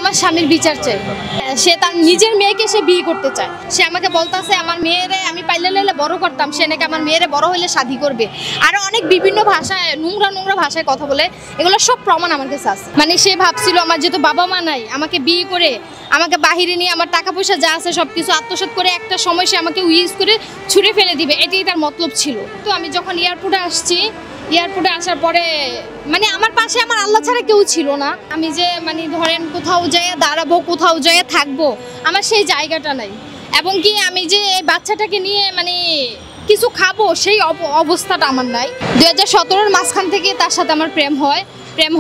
আমার স্বামীর বিচার চাই। সে তার নিজের মেয়েকে সে বিয়ে করতে চায়। সে আমাকে বলতেছে আমার মেয়েরে আমি পাইলে লাইলে বড় করতাম, সে নাকি আমার মেয়েরে বড় হইলে শাদি করবে। আরো অনেক বিভিন্ন ভাষায় নোংরা ভাষায় কথা বলে। এগুলো সব প্রমাণ আমার কাছে আছে। মানে সে ভাবছিল আমার যেহেতু বাবা মা নাই, আমাকে বিয়ে করে আমাকে বাহিরে নিয়ে আমার টাকা পয়সা যা আছে সবকিছু আত্মসাৎ করে একটা সময় সে আমাকে ইউজ করে ছুঁড়ে ফেলে দিবে, এটাই তার মতলব ছিল। তো আমি যখন এয়ারপোর্টে আসছি, এয়ারপোর্টে আসার পরে মানে আমার পাশে আমার আল্লাহ ছাড়া কেউ ছিল না। আমি যে মানে ধরেন কোথাও যাইয়া দাঁড়াবো, কোথাও যাইয়া থাকবো, আমার সেই জায়গাটা নাই। এবং কি আমি যে এই বাচ্চাটাকে নিয়ে মানে কিছু খাবো সেই অবস্থাটা আমার নাই। 2017-র মাঝখান থেকে তার সাথে আমার প্রেম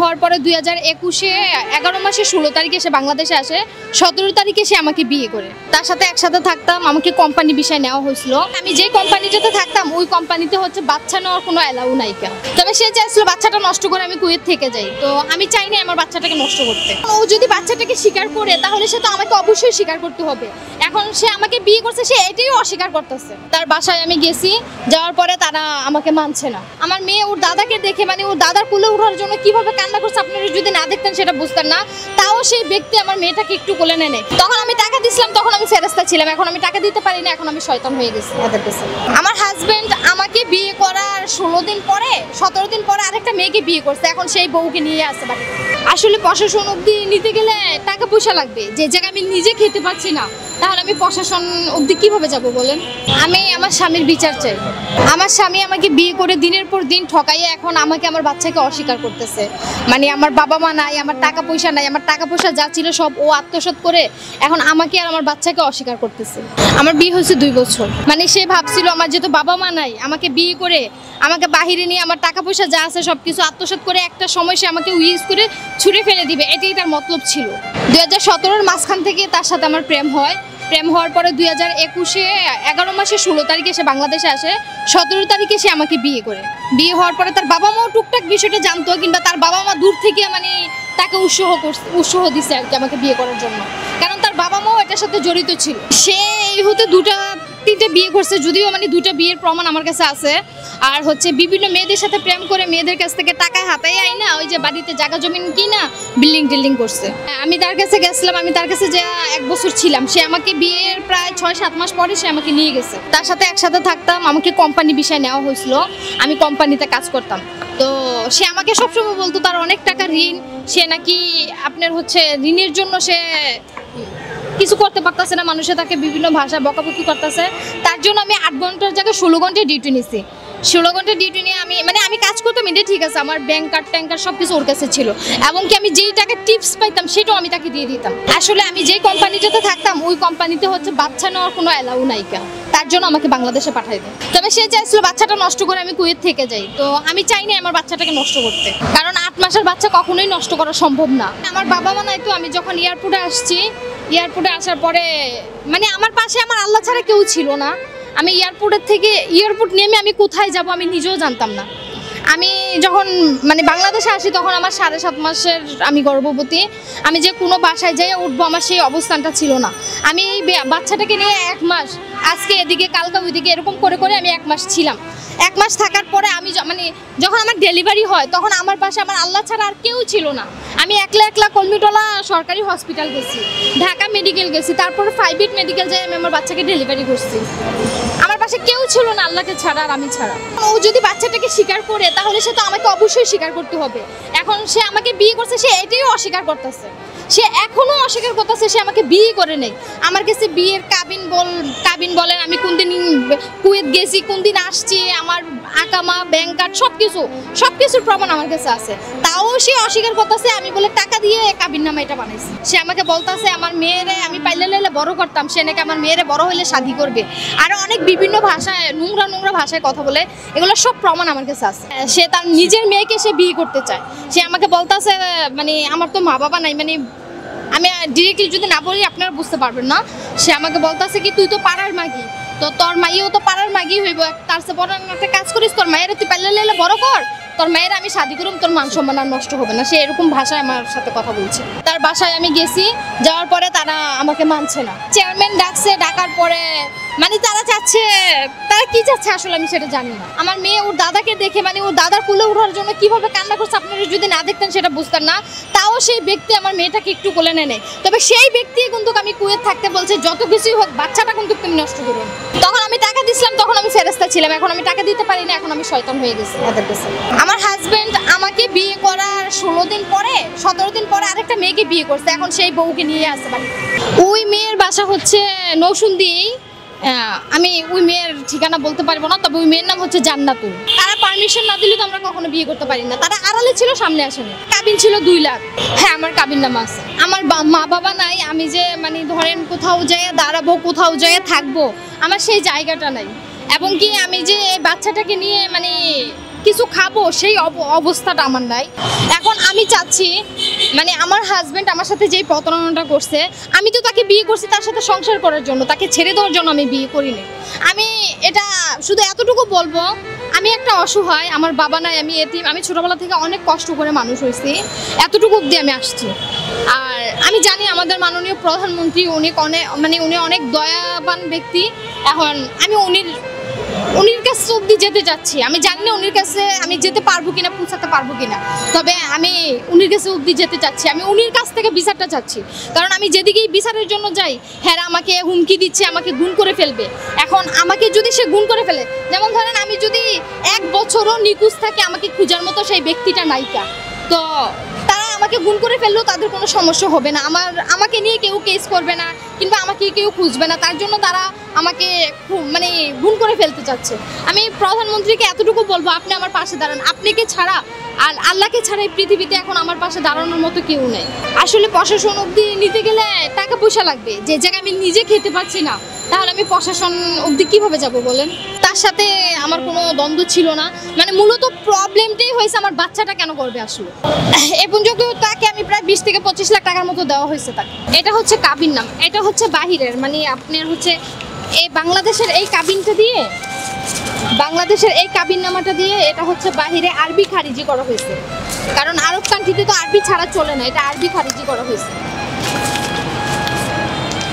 হওয়ার পরে 2021-এ 11 মাসের 16 তারিখে সে বাংলাদেশে আসে, 17 তারিখে সে আমাকে বিয়ে করে। তার সাথে একসাথে থাকতাম, আমাকে কোম্পানি বিষয় নেওয়া হয়েছিল। আমি যে কোম্পানিটাতে থাকতাম ওই কোম্পানিতে হচ্ছে বাচ্চা নেওয়ার কোনো অ্যালাউ নাই কেন। তবে সে চাইছিল বাচ্চাটা নষ্ট করে আমি কুয়েত থেকে যাই, তো আমি চাই না আমার বাচ্চাটাকে নষ্ট করতে। ও যদি বাচ্চাটাকে স্বীকার করে তাহলে সে তো আমাকে অবশ্যই স্বীকার করতে হবে। এখন সে আমাকে বিয়ে করছে, সে এটাই অস্বীকার করতেছে। তার বাসায় আমি গেছি, যাওয়ার পরে তারা আমাকে মানছে না। আমার মেয়ে ওর দাদাকে দেখে মানে ওর দাদার কোলে ওঠার জন্য কিভাবে কান্না করছে আপনারা যদি না দেখতেন সেটা বুঝতেন না। তাও সেই ব্যক্তি আমার মেয়েটাকে একটু কোলে নেয়। তখন আমি টাকা দিছিলাম, তখন আমি ফেরেস্তা ছিলাম। এখন আমি টাকা দিতে পারি না, এখন আমি শয়তান হয়ে গেছি এদের কাছে। আমার হাজবেন্ড আমাকে বিয়ে করার 17 দিন পরে আরেকটা মেয়েকে বিয়ে করছে। এখন সেই বউকে নিয়ে আসছে বাড়িতে। আসলে প্রশাসন অবধি নিতে গেলে টাকা পয়সা লাগবে, যে জায়গায় আমি নিজে খেতে পারছি না, তাহলে আমি প্রশাসন অবধি কিভাবে যাব বলেন? আমি আমার স্বামীর বিচার চাই। আমার স্বামী আমাকে বিয়ে করে দিনের পর দিন ঠকাইয়ে এখন আমাকে আমার বাচ্চাকে অস্বীকার করতেছে। মানে আমার বাবা মা নাই, আমার টাকা পয়সা নাই, আমার টাকা পয়সা যা ছিল সব ও আত্মসাৎ করে এখন আমাকে আর আমার বাচ্চাকে অস্বীকার করতেছে। আমার বিয়ে হয়েছে 2 বছর। মানে সে ভাবছিল আমার যেহেতু বাবা মা নাই, আমাকে বিয়ে করে আমাকে বাহিরে নিয়ে আমার টাকা পয়সা যা আছে সবকিছু আত্মসাৎ করে একটা সময় সে আমাকে ইউজ করে ছুঁড়ে ফেলে দিবে, এটাই তার মতলব ছিল। 2017-র মাঝখান থেকে তার সাথে আমার প্রেম হওয়ার পরে 2021-এ 11 মাসের 16 তারিখে সে বাংলাদেশে আসে, 17 তারিখে সে আমাকে বিয়ে করে। বিয়ে হওয়ার পরে তার বাবা মাও টুকটাক বিষয়টা জানতো, কিংবা তার বাবা মা দূর থেকে মানে তাকে উৎসাহ দিচ্ছে আর কি আমাকে বিয়ে করার জন্য, কারণ তার বাবা মাও এটার সাথে জড়িত ছিল। সে এই হতে 2-3টে বিয়ে করছে, যদিও মানে 2টা বিয়ের প্রমাণ আমার কাছে আছে। আর হচ্ছে বিভিন্ন মেয়েদের সাথে প্রেম করে মেয়েদের কাছ থেকে টাকা হাতায় আইনা ওই যে বাড়িতে জায়গা জমিন কিনা বিল্ডিং করছে। আমি তার কাছে গেছিলাম, আমি তার কাছে যে 1 বছর ছিলাম। সে আমাকে বিয়ের প্রায় 6-7 মাস পরে সে আমাকে নিয়ে গেছে। তার সাথে একসাথে থাকতাম, আমাকে কোম্পানি বিষয় নেওয়া হয়েছিল, আমি কোম্পানিতে কাজ করতাম। তো সে আমাকে সবসময় বলতো তার অনেক টাকা ঋণ, সে নাকি আপনার হচ্ছে ঋণের জন্য সে কিছু করতে পারতেছে না, মানুষে তাকে বিভিন্ন ভাষা বকাবকি করতেছে। তার জন্য আমি 8 ঘন্টার জায়গায় 16 ঘন্টা ডিউটি নিছি। 16 ঘন্টা ডিউটি নিয়ে আমি কাজ করতাম, এটা ঠিক আছে, আমার ব্যাংক কার্ড ট্যাঙ্কার সব কিছু ওর কাছে ছিল। এমনকি আমি যেই টাকা টিপস পাইতাম সেটাও আমি তাকে দিয়ে দিতাম। আসলে আমি যেই কোম্পানিটাতে থাকতাম ওই কোম্পানিতে হচ্ছে বাচ্চা নেওয়ার কোনো অ্যালাউ নাই কেন, তার জন্য আমাকে বাংলাদেশে পাঠাই দেয়। তবে সে চাইছিল বাচ্চাটা নষ্ট করে আমি কুয়েত থেকে যাই, তো আমি চাই না আমার বাচ্চাটাকে নষ্ট করতে, কারণ 8 মাসের বাচ্চা কখনোই নষ্ট করা সম্ভব না। আমার বাবা মা নাই, তো আমি যখন এয়ারপোর্টে আসছি, এয়ারপোর্টে আসার পরে মানে আমার পাশে আমার আল্লাহ ছাড়া কেউ ছিল না। আমি এয়ারপোর্ট নেমে আমি কোথায় যাব আমি নিজেও জানতাম না। আমি যখন মানে বাংলাদেশে আসি তখন আমার 7.5 মাসের আমি গর্ভবতী। আমি যে কোনো বাসায় যাই উঠবো আমার সেই অবস্থানটা ছিল না। আমি এই বাচ্চাটাকে নিয়ে 1 মাস, আজকে এদিকে কালকে ওইদিকে এরকম করে আমি 1 মাস ছিলাম। 1 মাস থাকার পরে আমি মানে যখন আমার ডেলিভারি হয় তখন আমার পাশে আমার আল্লাহ ছাড়া আর কেউ ছিল না। আমি একলা কলমিটোলা সরকারি হসপিটাল গেছি, ঢাকা মেডিকেল গেছি, তারপর 5 মেডিকেল যাই আমি আমার বাচ্চাকে ডেলিভারি করছি। আমার পাশে কেউ ছিল না আল্লাহকে ছাড়া আর আমি ছাড়া। ও যদি বাচ্চাটাকে স্বীকার করে তাহলে সে তো আমাকে অবশ্যই স্বীকার করতে হবে। এখন সে আমাকে বিয়ে করছে, সে এটাই অস্বীকার করতেছে। সে এখনো অস্বীকার করতেছে সে আমাকে বিয়ে করে নেই। আমার কাছে বিয়ের কাবিন বলেন, আমি কোনদিন কুয়েত গেছি, কোনদিন আসছি, আমার আকামা ব্যাংক কার্ড সবকিছুর প্রমাণ আমার কাছে আছে। তাও সে অস্বীকার করতেছে। আমি বলে টাকা দিয়ে কাবিন নামা এটা বানাইছি। সে আমাকে বলতেছে আমার মেয়েরে আমি পাইলে লাইলে বড় করতাম, সে নাকি আমার মেয়েরে বড় হইলে শাদি করবে। আরো অনেক বিভিন্ন ভাষায় নোংরা ভাষায় কথা বলে। এগুলো সব প্রমাণ আমার কাছে আছে। সে তার নিজের মেয়েকে সে বিয়ে করতে চায়। সে আমাকে বলতেছে মানে আমার তো মা বাবা নাই, মানে আমি ডিরেক্টলি যদি না বলি আপনারা বুঝতে পারবেন না। সে আমাকে বলতেছে কি তুই তো পাড়ার মাগি, তো তোর মাইও তো পাড়ার মাগি হইব, তার চেয়ে বড় একটা কাজ করিস, তোর মায়ের তুই পাইলে লেলে বড় কর, তোর মায়ের আমি শাদি করুম, তোর মান সম্মান আর নষ্ট হবে না। সে এরকম ভাষায় আমার সাথে কথা বলছে। তার বাসায় আমি গেছি, যাওয়ার পরে তারা আমাকে মানছে না। চেয়ারম্যান ডাকছে, ডাকার পরে মানে তারা চাচ্ছে, তারা কি চাচ্ছে আসলে আমি সেটা জানি না। আমার মেয়ে ওর দাদাকে দেখে মানে ওর দাদার কোলে ওঠার জন্য কিভাবে কান্না করছে, আপনারা যদি না দেখতেন সেটা বুঝতেন না। তাও সেই ব্যক্তি আমার মেয়েটাকে একটু কোলে নেয়। তবে সেই ব্যক্তি কিন্তু আমি কুয়েত থাকতে বলছে যত কিছুই হোক বাচ্চাটা কিন্তু তুমি নষ্ট করুন। তখন আমি টাকা দিছিলাম, তখন আমি ফেরেস্তা ছিলাম, এখন আমি টাকা দিতে পারি না, এখন আমি শয়তান হয়ে গেছি এদের কাছে। আমার হাজবেন্ড আমাকে বিয়ে করার 16 দিন পরে 17 দিন পরে আরেকটা মেয়েকে বিয়ে করছে, এখন সেই বউকে নিয়ে আসে বাড়ি। ওই মেয়ের বাসা হচ্ছে নৌসুন্দি। আমি ওই মেয়ের ঠিকানা বলতে পারবো না, তবে ওই মেয়ের নাম হচ্ছে জান্নাতুল। তারা পারমিশন না দিলে তো আমরা কখনো বিয়ে করতে পারি না। তারা আড়ালে ছিল, সামনে আসেনি। কাবিন ছিল 2 লাখ। হ্যাঁ, আমার কাবিন নামা আছে। আমার মা বাবা নাই, আমি যে মানে ধরেন কোথাও যেয়ে দাঁড়াবো, কোথাও যেয়ে থাকবো, আমার সেই জায়গাটা নাই। এবং কি আমি যে বাচ্চাটাকে নিয়ে মানে কিছু খাবো সেই অবস্থাটা আমার নাই। এখন আমি চাচ্ছি মানে আমার হাজবেন্ড আমার সাথে যেই প্রতারণাটা করছে, আমি তো তাকে বিয়ে করছি তার সাথে সংসার করার জন্য, তাকে ছেড়ে দেওয়ার জন্য আমি বিয়ে করিনি। আমি এটা শুধু এতটুকু বলবো, আমি একটা অসহায়, আমার বাবা নাই, আমি এতিম। আমি ছোটবেলা থেকে অনেক কষ্ট করে মানুষ হয়েছি, এতটুকু অবধি আমি আসছি। আর আমি জানি আমাদের মাননীয় প্রধানমন্ত্রী উনি অনেক দয়াবান ব্যক্তি। এখন আমি উনির কাছে অব্দি যেতে চাচ্ছি। আমি জানি না উনির কাছে আমি যেতে পারবো কিনা, পৌঁছাতে পারবো কিনা, তবে আমি উনির কাছে অব্দি যেতে চাচ্ছি। আমি উনির কাছ থেকে বিচারটা চাচ্ছি, কারণ আমি যেদিকেই বিচারের জন্য যাই, হ্যাঁ আমাকে হুমকি দিচ্ছে, আমাকে গুণ করে ফেলবে। এখন আমাকে যদি সে গুণ করে ফেলে, যেমন ধরেন আমি যদি 1 বছরও নিখোঁজ থাকে, আমাকে খোঁজার মতো সেই ব্যক্তিটা নাইকা, তো তারা আমাকে গুণ করে ফেললেও তাদের কোনো সমস্যা হবে না। আমাকে নিয়ে কেউ কেস করবে না, কিংবা আমাকে কেউ খুঁজবে না, তার জন্য তারা আমাকে মানে গুণ করে ফেলতে চাচ্ছে। আমি প্রধানমন্ত্রীকে এতটুকু বলবো, আপনি আমার পাশে দাঁড়ান। আপনাকে ছাড়া আর আল্লাহকে ছাড়া এই পৃথিবীতে এখন আমার পাশে দাঁড়ানোর মতো কেউ নেই। আসলে প্রশাসন অবধি নিতে গেলে টাকা পয়সা লাগবে, যে জায়গায় আমি নিজে খেতে পারছি না, তাহলে আমি প্রশাসন অবধি কিভাবে যাব বলেন? তার সাথে আমার কোনো দ্বন্দ্ব ছিল না, মানে মূলত প্রবলেমটাই হয়েছে আমার বাচ্চাটা কেন করবে আসলে। এ পর্যন্ত তাকে আমি প্রায় 20 থেকে 25 লাখ টাকার মতো দেওয়া হয়েছে তাকে। এটা হচ্ছে কাবিন নাম, এটা হচ্ছে বাহিরের, মানে আপনার হচ্ছে এই বাংলাদেশের এই কাবিনটা দিয়ে, বাংলাদেশের এই কাবিন নামাটা দিয়ে এটা হচ্ছে বাহিরে আরবি খারিজি করা হয়েছে, কারণ আরব কান্ট্রিতে তো আরবি ছাড়া চলে না, এটা আরবি খারিজি করা হয়েছে।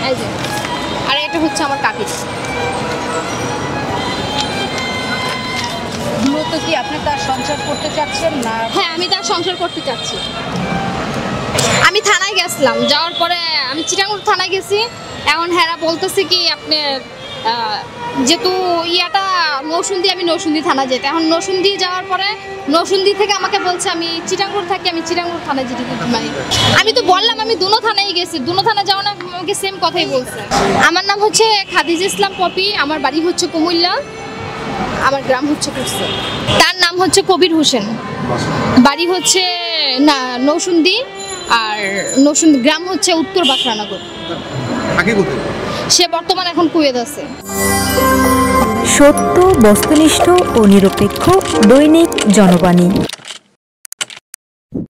এই যে, আর এটা হচ্ছে আমার কাবিন। মূলত কি আপনি তার সংসার করতে চাচ্ছেন না? হ্যাঁ, আমি তার সংসার করতে চাচ্ছি। আমি থানায় গেছিলাম, যাওয়ার পরে আমি চিটাঙ্গুর থানায় গেছি। এখন হেরা বলতেছে কি আপনি যেহেতু ইয়াটা নৌসুন্দি, আমি নৌসুন্দি থানা যেতে। এখন নৌসুন্দি যাওয়ার পরে নৌসুন্দি থেকে আমাকে বলছে আমি চিটাঙ্গুর থাকি, আমি চিটাঙ্গুর থানায় যেতে মানে। আমি তো বললাম আমি দুনো থানায় গেছি, দুনো থানায় যাওয়া না, আমাকে সেম কথাই বলছে। আমার নাম হচ্ছে খাদিজা ইসলাম পপি, আমার বাড়ি হচ্ছে কুমিল্লা, আমার গ্রাম হচ্ছে কুরসে। তার নাম হচ্ছে কবির হোসেন, বাড়ি হচ্ছে না নৌসুন্দি, আর নৌসুন্দি গ্রাম হচ্ছে উত্তর বাখরানগর। সে বর্তমানে এখন কুয়েত আছে। সত্য, বস্তুনিষ্ঠ ও নিরপেক্ষ দৈনিক জনবাণী।